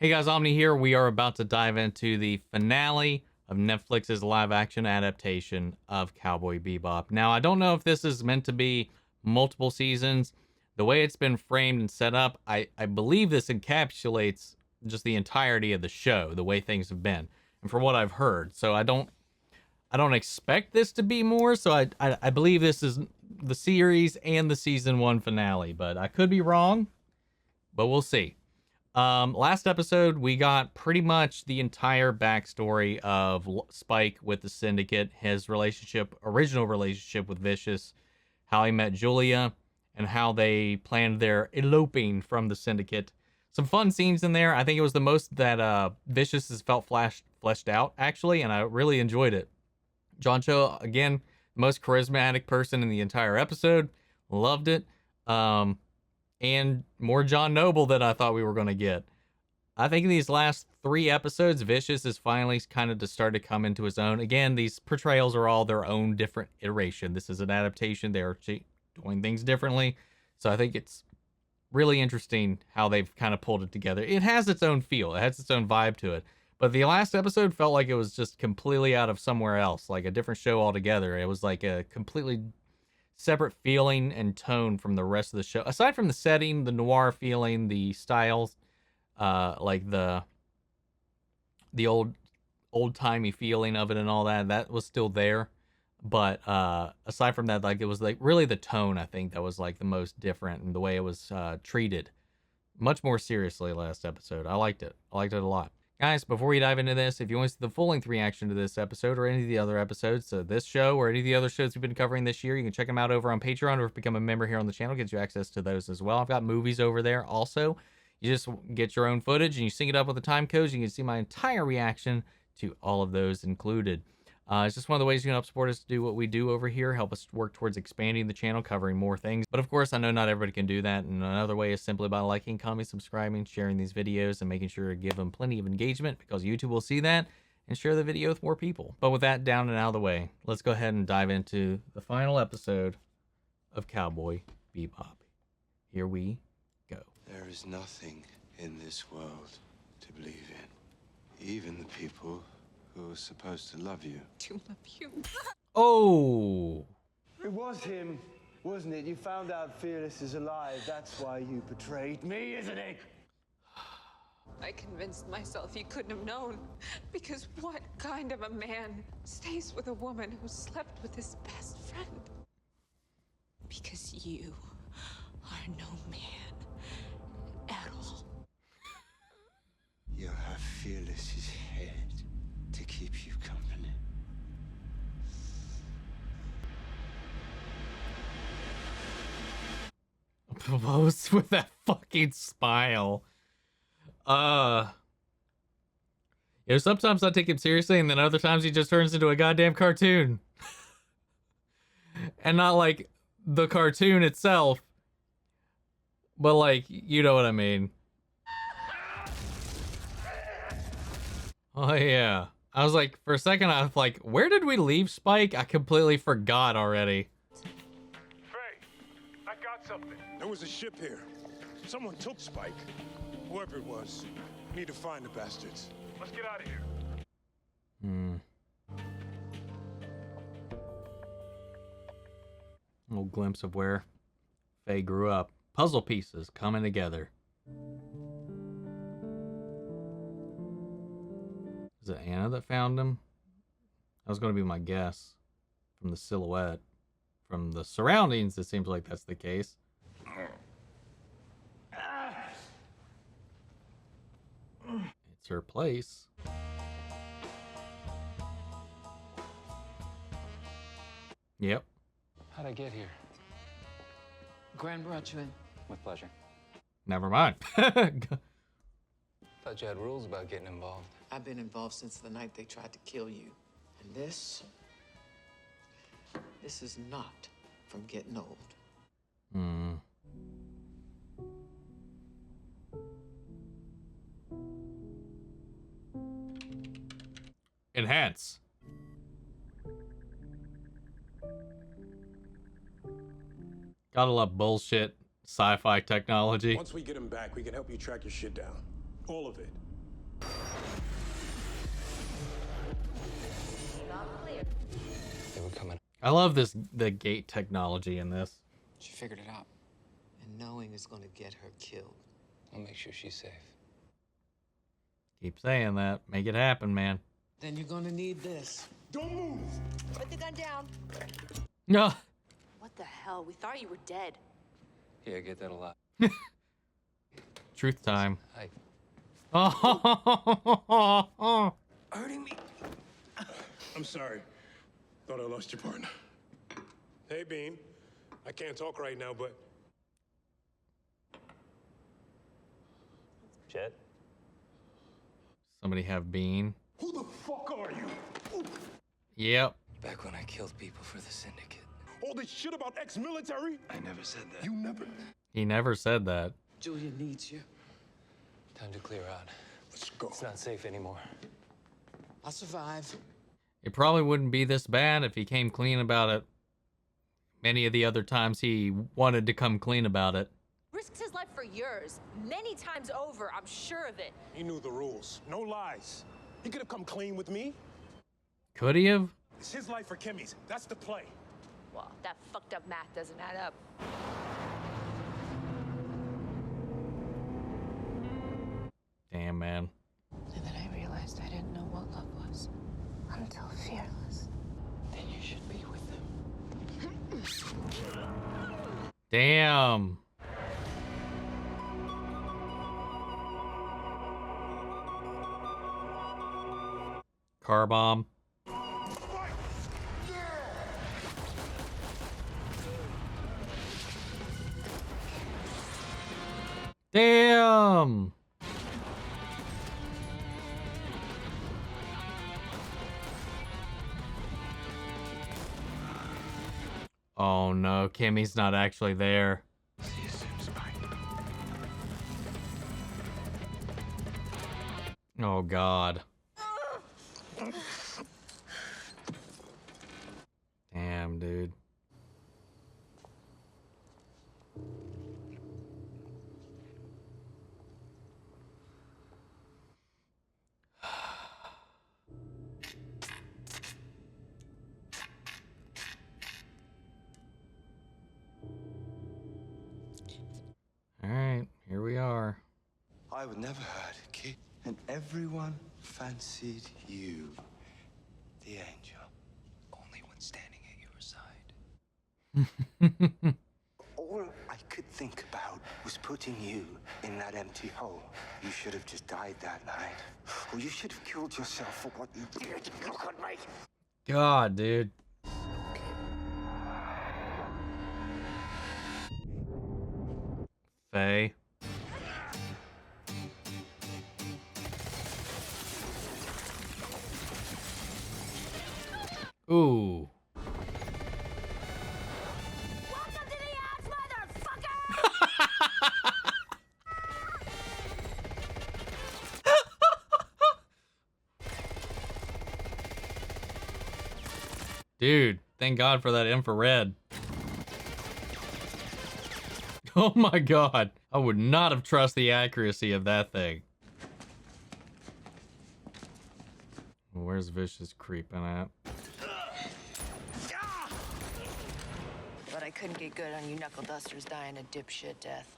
Hey guys, Omni here. We are about to dive into the finale of Netflix's live-action adaptation of Cowboy Bebop. Now, I don't know if this is meant to be multiple seasons. The way it's been framed and set up, I believe this encapsulates just the entirety of the show, the way things have been, and from what I've heard. So I don't expect this to be more. So I believe this is the series and the season 1 finale, but I could be wrong. But we'll see. Last episode, we got pretty much the entire backstory of Spike with the Syndicate, his original relationship with Vicious, how he met Julia, and how they planned their eloping from the Syndicate. Some fun scenes in there. I think it was the most that Vicious has felt fleshed out, actually, and I really enjoyed it. John Cho, again, the most charismatic person in the entire episode. Loved it. And more John Noble than I thought we were going to get. I think in these last 3 episodes, Vicious is finally kind of to start to come into his own. Again, these portrayals are all their own different iteration. This is an adaptation. They're doing things differently. So I think it's really interesting how they've kind of pulled it together. It has its own feel. It has its own vibe to it. But the last episode felt like it was just completely out of somewhere else, like a different show altogether. It was like a completely separate feeling and tone from the rest of the show. Aside from the setting, the noir feeling, the styles, like the old-timey feeling of it and all that was still there. But aside from that, like, it was like really the tone, I think, that was like the most different, and the way it was treated much more seriously last episode. I liked it. I liked it a lot. Guys, before we dive into this, if you want to see the full-length reaction to this episode or any of the other episodes of this show or any of the other shows we've been covering this year, you can check them out over on Patreon, or become a member here on the channel. Gets you access to those as well. I've got movies over there also. You just get your own footage and you sync it up with the time codes. You can see my entire reaction to all of those included. It's just one of the ways you can help support us to do what we do over here, help us work towards expanding the channel, covering more things. But of course, I know not everybody can do that, and another way is simply by liking, commenting, subscribing, sharing these videos, and making sure to give them plenty of engagement, because YouTube will see that and share the video with more people. But with that down and out of the way, let's go ahead and dive into the final episode of Cowboy Bebop. Here we go. There is nothing in this world to believe in, even the people who are supposed to love you. To love you. Oh! It was him, wasn't it? You found out Fearless is alive. That's why you betrayed me, isn't it? I convinced myself you couldn't have known. Because what kind of a man stays with a woman who slept with his best friend? Because you are no man at all. You'll have Fearless's head to keep you company. Proposed with that fucking smile. You know, sometimes I take him seriously, and then other times he just turns into a goddamn cartoon. And not like the cartoon itself, but like, you know what I mean. Oh yeah. I was like, for a second, I was like, where did we leave Spike? I completely forgot already. Faye, I got something. There was a ship here. Someone took Spike. Whoever it was. We need to find the bastards. Let's get out of here. A little glimpse of where Faye grew up. Puzzle pieces coming together. Is it Anna that found him? That was going to be my guess. From the silhouette. From the surroundings, it seems like that's the case. It's her place. Yep. How'd I get here? Gran brought you in. With pleasure. Never mind. Thought you had rules about getting involved. I've been involved since the night they tried to kill you. And this is not from getting old. Enhance. Gotta love bullshit sci-fi technology. Once we get him back, we can help you track your shit down. All of it. I love the gate technology in this. She figured it out. And knowing is gonna get her killed. I'll make sure she's safe. Keep saying that. Make it happen, man. Then you're gonna need this. Don't move! Put the gun down. No. What the hell? We thought you were dead. Yeah, I get that a lot. Truth time. Hi. Oh. Hurting me. I'm sorry. Thought I lost your partner. Hey, Bean. I can't talk right now, but... Jet? Somebody have Bean. Who the fuck are you? Ooh. Yep. Back when I killed people for the Syndicate. All this shit about ex-military? I never said that. You never... He never said that. Julia needs you. Time to clear out. Let's go. It's not safe anymore. I'll survive. It probably wouldn't be this bad if he came clean about it. Many of the other times he wanted to come clean about it. Risked his life for yours. Many times over, I'm sure of it. He knew the rules. No lies. He could have come clean with me. Could he have? It's his life for Kimmy's. That's the play. Well, that fucked up math doesn't add up. Damn, man. And then I realized I didn't know what love was until Fearless. Then you should be with them. Damn. Car bomb. Damn. Oh no, Kimmy's not actually there. See you soon, Spike. Oh god. Damn, dude. All right, here we are. I would never hurt a kid. And everyone fancied you, the angel. Only when standing at your side. All I could think about was putting you in that empty hole. You should have just died that night. Or you should have killed yourself for what you did. Look at me. God, dude. Faye. Ooh. Welcome to the axe, motherfucker! Dude, thank God for that infrared. Oh my God. I would not have trusted the accuracy of that thing. Where's Vicious creeping at? But I couldn't get good on you knuckle dusters dying a dipshit death.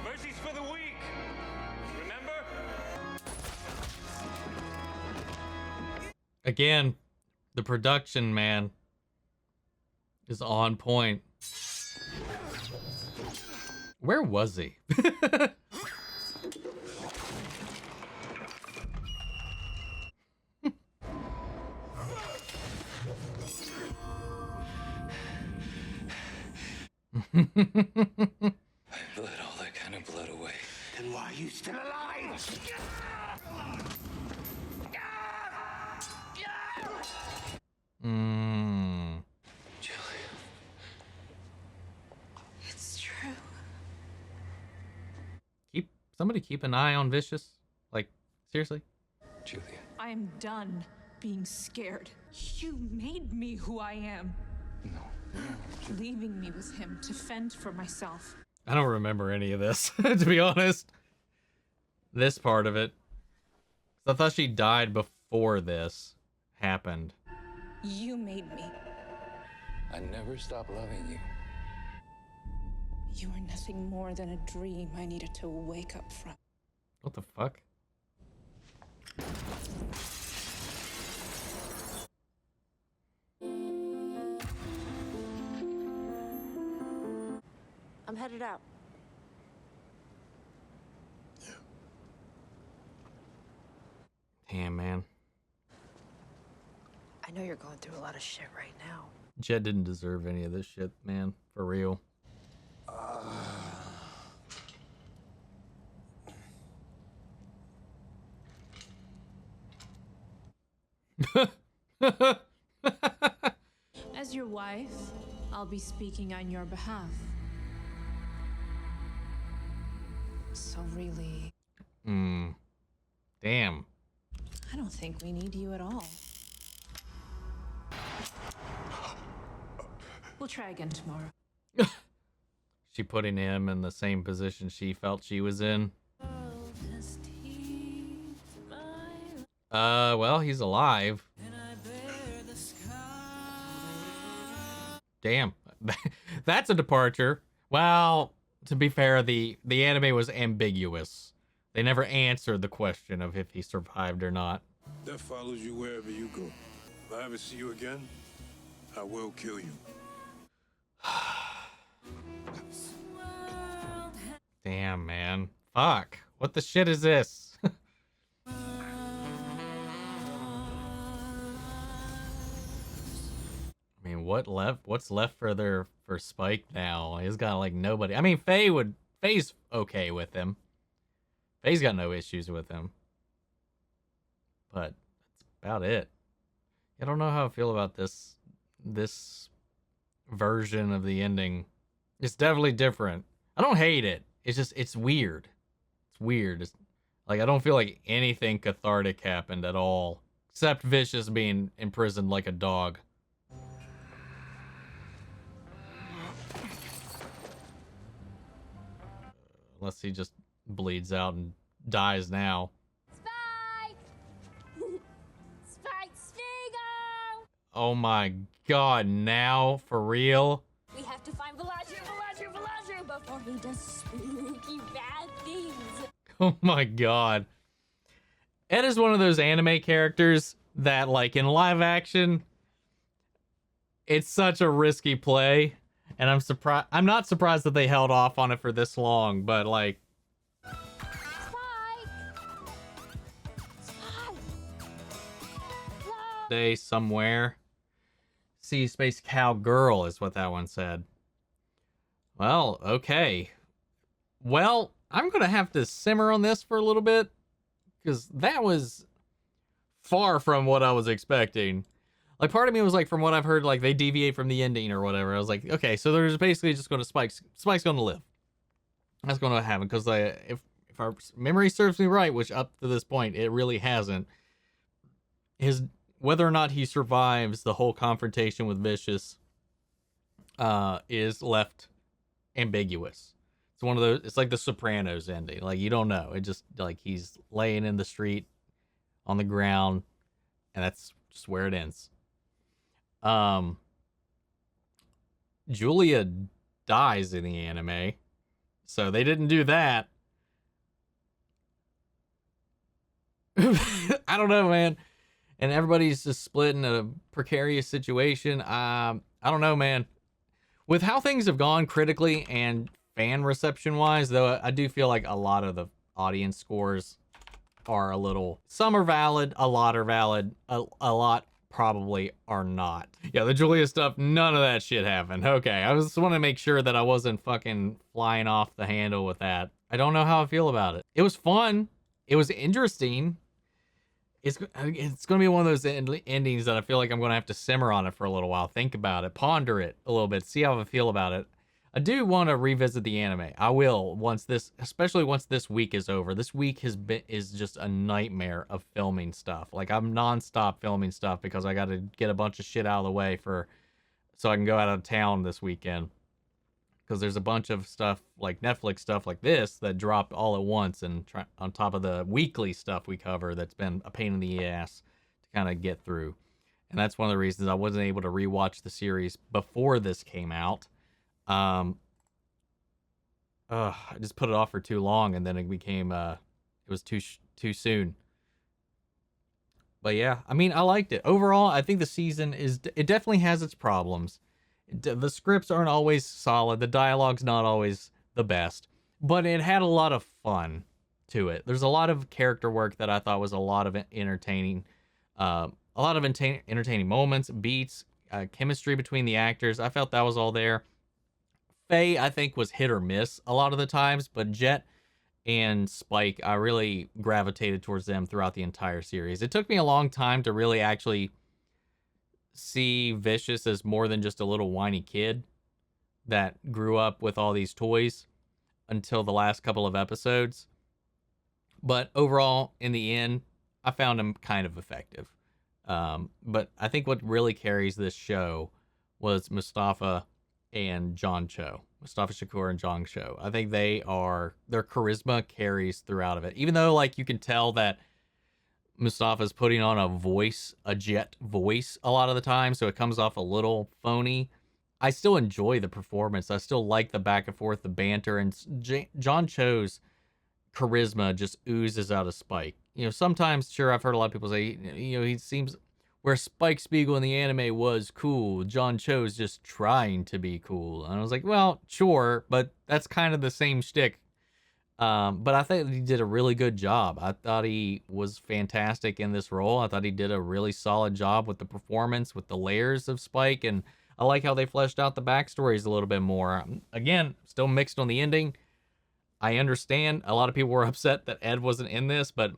Mercy's for the weak. Remember? Again, the production, man, is on point. Where was he? I bled all that kind of blood away. Then why are you still alive? Julia. It's true. Somebody keep an eye on Vicious. Like, seriously? Julia. I am done being scared. You made me who I am. No. Leaving me with him to fend for myself. I don't remember any of this, to be honest. This part of it. I thought she died before this. happened. You made me. I never stopped loving you. You were nothing more than a dream I needed to wake up from. What the fuck? I'm headed out. Damn, man. I know you're going through a lot of shit right now. Jed didn't deserve any of this shit, man. For real. As your wife, I'll be speaking on your behalf. So really, Damn. I don't think we need you at all. We'll try again tomorrow. She putting him in the same position she felt she was in. Well, he's alive. Damn. That's a departure. Well, to be fair, the anime was ambiguous. They never answered the question of if he survived or not. That follows you wherever you go. If I ever see you again, I will kill you. Damn, man. Fuck. What the shit is this? I mean, what's left for Spike now? He's got like nobody. I mean, Faye's okay with him. Faye's got no issues with him. But that's about it. I don't know how I feel about this version of the ending. It's definitely different. I don't hate it. It's just, it's weird. It's weird. It's like, I don't feel like anything cathartic happened at all. Except Vicious being imprisoned like a dog. Unless he just bleeds out and dies now. Spike! Spike Spiegel! Oh my god, now? For real? We have to find Villaggio before he does spooky bad things. Oh my god. Ed is one of those anime characters that, like, in live action, it's such a risky play. And I'm not surprised that they held off on it for this long, but like... Stay somewhere. See space cowgirl is what that one said. Well, okay. Well, I'm gonna have to simmer on this for a little bit, because that was far from what I was expecting. Like, part of me was like, from what I've heard, like, they deviate from the ending or whatever. I was like, okay, so there's basically just going to Spike's going to live. That's going to happen, because if our memory serves me right, which up to this point, it really hasn't, whether or not he survives the whole confrontation with Vicious is left ambiguous. It's one of those, it's like the Sopranos ending. Like, you don't know. It just, like, he's laying in the street on the ground, and that's just where it ends. Julia dies in the anime, so they didn't do that. I don't know, man. And everybody's just split in a precarious situation. I don't know, man. With how things have gone critically and fan reception wise, though, I do feel like a lot of the audience scores are some are valid, a lot are valid, a lot probably are not. Yeah, the Julia stuff, none of that shit happened. Okay, I just want to make sure that I wasn't fucking flying off the handle with that. I don't know how I feel about it. It was fun. It was interesting. It's going to be one of those endings that I feel like I'm going to have to simmer on it for a little while. Think about it. Ponder it a little bit. See how I feel about it. I do want to revisit the anime. I will especially once this week is over. This week is just a nightmare of filming stuff. Like, I'm nonstop filming stuff because I got to get a bunch of shit out of the way so I can go out of town this weekend. Because there's a bunch of stuff, like Netflix stuff like this, that dropped all at once, and on top of the weekly stuff we cover that's been a pain in the ass to kind of get through. and that's one of the reasons I wasn't able to rewatch the series before this came out. I just put it off for too long, and then it became it was too soon. But yeah, I mean, I liked it overall. I think the season it definitely has its problems. The scripts aren't always solid. The dialogue's not always the best, but it had a lot of fun to it. There's a lot of character work that I thought was a lot of entertaining, entertaining moments, beats, chemistry between the actors. I felt that was all there. Faye, I think, was hit or miss a lot of the times, but Jet and Spike, I really gravitated towards them throughout the entire series. It took me a long time to really actually see Vicious as more than just a little whiny kid that grew up with all these toys until the last couple of episodes. But overall, in the end, I found him kind of effective. But I think what really carries this show was Mustafa and John Cho. Mustafa Shakir and John Cho. I think their charisma carries throughout of it. Even though, like, you can tell that Mustafa's putting on a jet voice a lot of the time, so it comes off a little phony. I still enjoy the performance. I still like the back and forth, the banter, and John Cho's charisma just oozes out of Spike. You know, sometimes, sure, I've heard a lot of people say, you know, he seems where Spike Spiegel in the anime was cool, John Cho's just trying to be cool. And I was like, well, sure, but that's kind of the same shtick. But I think he did a really good job. I thought he was fantastic in this role. I thought he did a really solid job with the performance, with the layers of Spike, and I like how they fleshed out the backstories a little bit more. Again, still mixed on the ending. I understand a lot of people were upset that Ed wasn't in this, but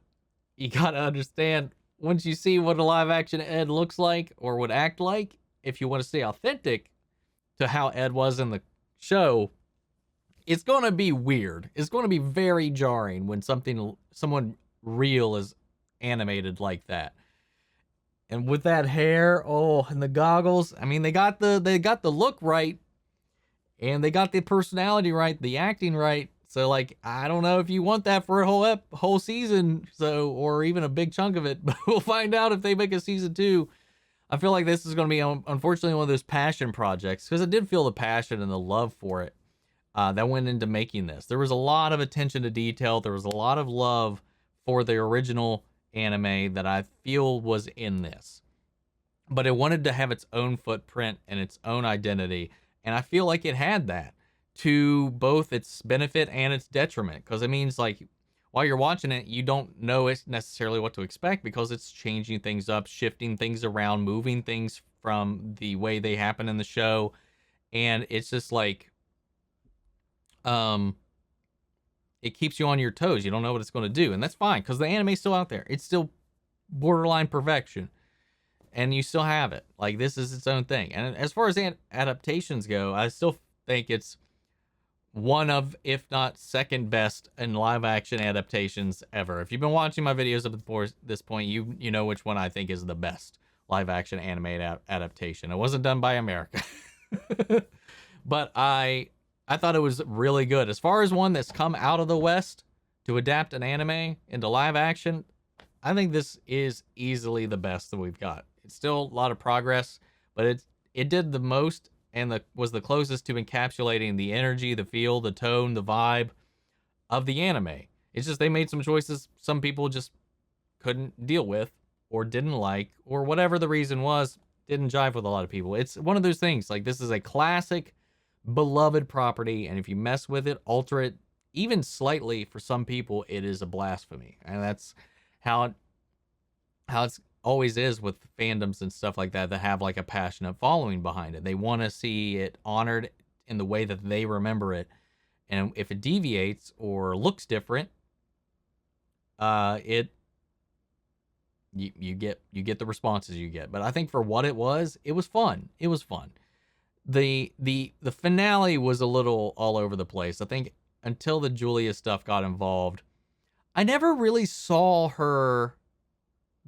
you gotta understand, once you see what a live action Ed looks like or would act like, if you want to stay authentic to how Ed was in the show, it's going to be weird. It's going to be very jarring when someone real is animated like that. And with that hair, and the goggles, I mean, they got the look right, and they got the personality right, the acting right. So, like, I don't know if you want that for a whole season, or even a big chunk of it, but we'll find out if they make a season 2. I feel like this is going to be, unfortunately, one of those passion projects, because I did feel the passion and the love for it that went into making this. There was a lot of attention to detail. There was a lot of love for the original anime that I feel was in this. But it wanted to have its own footprint and its own identity, and I feel like it had that, to both its benefit and its detriment, because it means, like, while you're watching it, you don't know necessarily what to expect, because it's changing things up, shifting things around, moving things from the way they happen in the show, and it's just like, it keeps you on your toes. You don't know what it's going to do, and that's fine, because the anime's still out there. It's still borderline perfection, and you still have it. Like, this is its own thing. And as far as adaptations go, I still think it's one of, if not second best in live action adaptations ever. If you've been watching my videos up to this point, you know which one I think is the best live action animated adaptation. It wasn't done by America, but I thought it was really good. As far as one that's come out of the West to adapt an anime into live action, I think this is easily the best that we've got. It's still a lot of progress, but it did the most and was the closest to encapsulating the energy, the feel, the tone, the vibe of the anime. It's just they made some choices some people just couldn't deal with or didn't like, or whatever the reason was, didn't jive with a lot of people. It's one of those things, like, this is a classic, beloved property, and if you mess with it, alter it even slightly, for some people, it is a blasphemy. And that's how it's always is with fandoms and stuff like that have, like, a passionate following behind it. They want to see it honored in the way that they remember it, and if it deviates or looks different, you get the responses you get. But I think for what it was fun. It was fun. The finale was a little all over the place. I think until the Julia stuff got involved, I never really saw her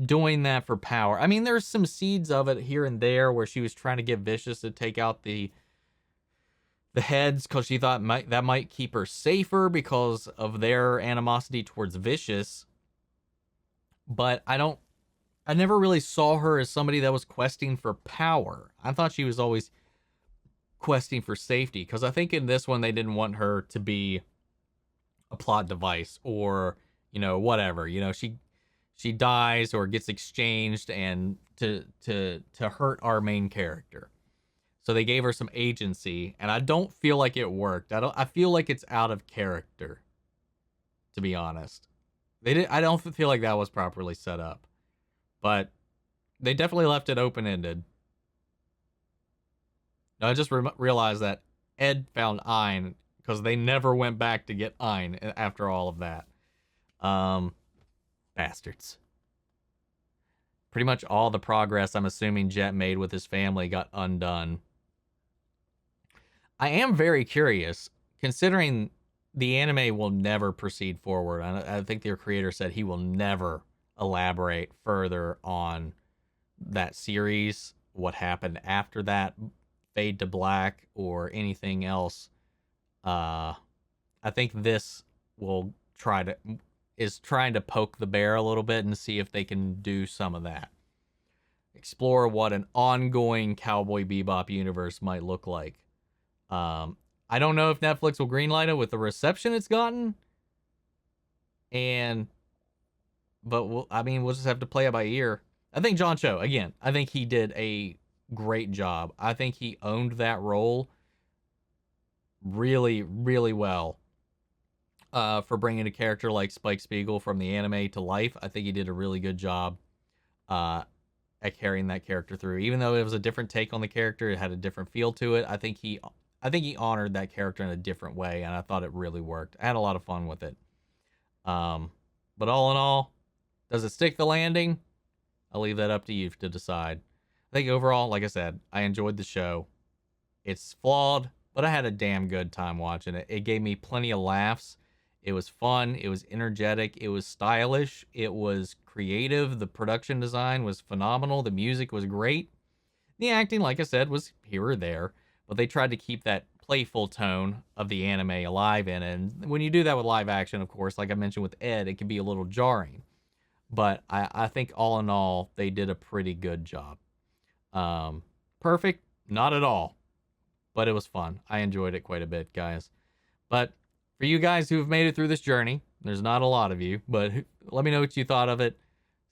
doing that for power. I mean, there's some seeds of it here and there where she was trying to get Vicious to take out the heads, because she thought that might keep her safer because of their animosity towards Vicious. But I don't I never really saw her as somebody that was questing for power. I thought she was always questing for safety, because I think in this one they didn't want her to be a plot device or, you know, whatever. You know, she dies or gets exchanged and to hurt our main character. So they gave her some agency, and I don't feel like it worked. I feel like it's out of character, to be honest. I don't feel like that was properly set up. But they definitely left it open-ended. Now, I just realized that Ed found Ein because they never went back to get Ein after all of that. Bastards. Pretty much all the progress I'm assuming Jet made with his family got undone. I am very curious, considering the anime will never proceed forward. I think their creator said he will never elaborate further on that series, what happened after that, fade to black, or anything else. I think this will trying to poke the bear a little bit and see if they can do some of that. Explore what an ongoing Cowboy Bebop universe might look like. I don't know if Netflix will greenlight it with the reception it's gotten. But we'll just have to play it by ear. I think John Cho, again, I think he did a great job. I think he owned that role really, really well. For bringing a character like Spike Spiegel from the anime to life, I think he did a really good job at carrying that character through. Even though it was a different take on the character, it had a different feel to it. I think he honored that character in a different way, and I thought it really worked. I had a lot of fun with it. But all in all, does it stick the landing? I'll leave that up to you to decide. I think overall, like I said, I enjoyed the show. It's flawed, but I had a damn good time watching it. It gave me plenty of laughs. It was fun. It was energetic. It was stylish. It was creative. The production design was phenomenal. The music was great. The acting, like I said, was here or there, but they tried to keep that playful tone of the anime alive in it. And when you do that with live action, of course, like I mentioned with Ed, it can be a little jarring. But I think all in all, they did a pretty good job. Perfect? Not at all. But it was fun. I enjoyed it quite a bit, guys. But for you guys who have made it through this journey, there's not a lot of you, but let me know what you thought of it.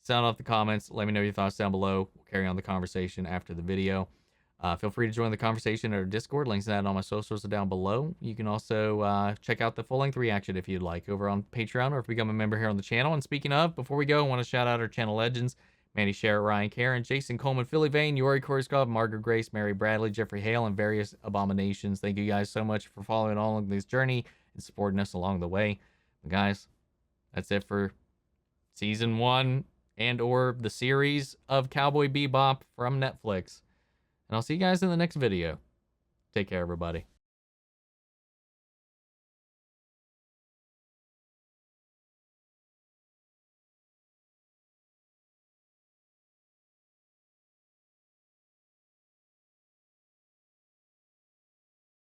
Sound off the comments. Let me know your thoughts down below. We'll carry on the conversation after the video. Feel free to join the conversation at our Discord. Links to that on my socials are down below. You can also check out the full-length reaction if you'd like over on Patreon, or if you become a member here on the channel. And speaking of, before we go, I want to shout out our channel legends: Mandy Sherritt, Ryan Karen, Jason Coleman, Philly Vane, Yori Korskov, Margaret Grace, Mary Bradley, Jeffrey Hale, and various abominations. Thank you guys so much for following along this journey and supporting us along the way. But guys, that's it for season 1 and or the series of Cowboy Bebop from Netflix. And I'll see you guys in the next video. Take care, everybody.